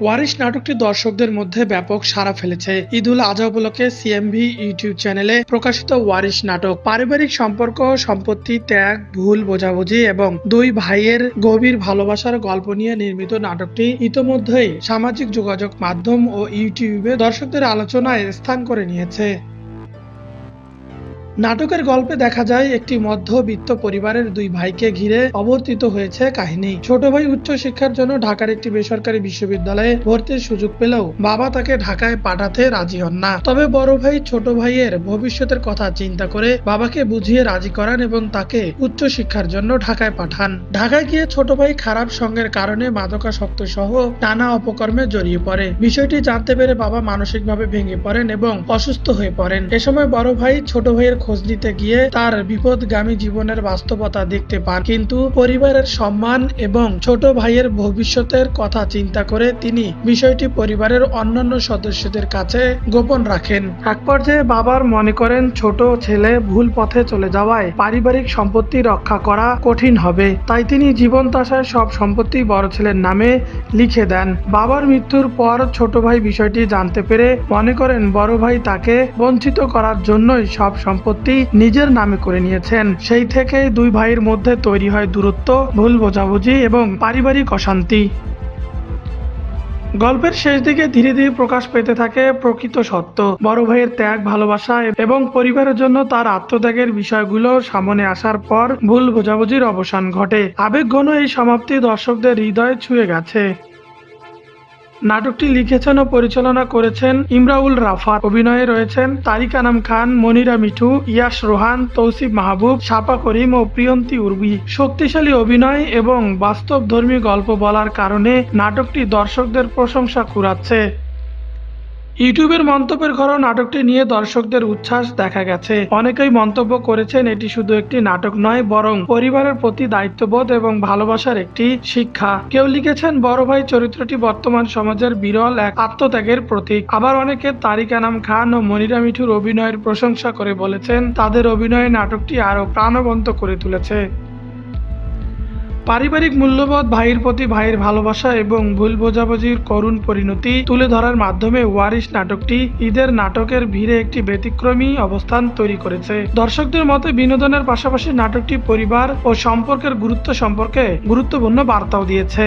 ওয়ারিশ নাটকটি দর্শকদের মধ্যে ব্যাপক সাড়া ফেলেছে। ঈদুল আজহা উপলক্ষে সিএমভি ইউটিউব চ্যানেলে প্রকাশিত ওয়ারিশ নাটক পারিবারিক সম্পর্ক, সম্পত্তি ত্যাগ, ভুল বোঝাবুঝি এবং দুই ভাইয়ের গভীর ভালোবাসার গল্প নিয়ে নির্মিত নাটকটি ইতোমধ্যেই সামাজিক যোগাযোগ মাধ্যম ও ইউটিউবে দর্শকদের আলোচনায় স্থান করে নিয়েছে। নাটকের গল্পে দেখা যায় একটি মধ্যবিত্ত পরিবারের দুই ভাইকে ঘিরে অবর্তিত হয়েছে কাহিনী। ছোট ভাই উচ্চ শিক্ষার জন্য ঢাকার একটি বেসরকারি বিশ্ববিদ্যালয়ে ভর্তির সুযোগ পেলেও বাবা তাকে ঢাকায় পাঠাতে রাজি হন না। তবে বড় ভাই ছোট ভাইয়ের ভবিষ্যতের কথা চিন্তা করে বাবাকে বুঝিয়ে রাজি করান এবং তাকে উচ্চ শিক্ষার জন্য ঢাকায় পাঠান। ঢাকায় গিয়ে ছোট ভাই খারাপ সঙ্গের কারণে মাদকাসক্ত সহ নানা অপকর্মে জড়িয়ে পড়ে। বিষয়টি জানতে পেরে বাবা মানসিকভাবে ভেঙে পড়েন এবং অসুস্থ হয়ে পড়েন। এ সময় বড় ভাই ছোট ভাইয়ের খোঁজ নিতে গিয়ে তার বিপদগামী জীবনের বাস্তবতা দেখতে পান, কিন্তু পরিবারের সম্মান এবং ছোট ভাইয়ের ভবিষ্যতের কথা চিন্তা করে তিনি বিষয়টি পরিবারের অন্যান্য সদস্যদের কাছে গোপন রাখেন। এক পর্যায়ে বাবার মনে করেন ছোট ছেলে ভুল পথে চলে যাওয়ায় পারিবারিক সম্পত্তি রক্ষা করা কঠিন হবে, তাই তিনি জীবনদশায় সব সম্পত্তি বড় ছেলের নামে লিখে দেন। বাবার মৃত্যুর পর ছোট ভাই বিষয়টি জানতে পেরে মনে করেন বড় ভাই তাকে বঞ্চিত করার জন্যই সব সম্পত্তি নিজের নামে করে নিয়েছেন। সেই থেকেই দুই ভাইয়ের মধ্যে তৈরি হয় দূরত্ব, ভুল বোঝাবুঝি এবং পারিবারিক অশান্তি। গল্পের শেষ দিকে ধীরে ধীরে প্রকাশ পেতে থাকে প্রকৃত সত্য। বড় ভাইয়ের ত্যাগ, ভালোবাসা এবং পরিবারের জন্য তার আত্মত্যাগের বিষয়গুলো সামনে আসার পর ভুল বোঝাবুঝির অবসান ঘটে। আবেগঘন এই সমাপ্তি দর্শকদের হৃদয়ে ছুঁয়ে গেছে। নাটকটি লিখেছেন ও পরিচালনা করেছেন ইমরাউল রাফাত। অভিনয়ে রয়েছেন তারিক আনাম খান, মনিরা মিঠু, ইয়াশ রোহান, তৌসিফ মাহবুব, শাপা করিম ও প্রিয়ন্তী উর্বি। শক্তিশালী অভিনয় এবং বাস্তবধর্মী গল্প বলার কারণে নাটকটি দর্শকদের প্রশংসা কুড়াচ্ছে। ইউটিউবের মন্তব্যের ঘরও নাটকটি নিয়ে দর্শকদের উচ্ছ্বাস দেখা গেছে। অনেকেই মন্তব্য করেছেন এটি শুধু একটি নাটক নয়, বরং পরিবারের প্রতি দায়িত্ববোধ এবং ভালোবাসার একটি শিক্ষা। কেউ লিখেছেন বড় ভাই চরিত্রটি বর্তমান সমাজের বিরল এক আত্মত্যাগের প্রতীক। আবার অনেকে তারিক আনাম খান ও মনিরা মিঠুর অভিনয়ের প্রশংসা করে বলেছেন তাদের অভিনয়ে নাটকটি আরও প্রাণবন্ত করে তুলেছে। পারিবারিক মূল্যবোধ, ভাইয়ের প্রতি ভাইয়ের ভালোবাসা এবং ভুল বোঝাবুঝির করুণ পরিণতি তুলে ধরার মাধ্যমে ওয়ারিশ নাটকটি ঈদের নাটকের ভিড়ে একটি ব্যতিক্রমী অবস্থান তৈরি করেছে। দর্শকদের মতে বিনোদনের পাশাপাশি নাটকটি পরিবার ও সম্পর্কের গুরুত্ব সম্পর্কে গুরুত্বপূর্ণ বার্তাও দিয়েছে।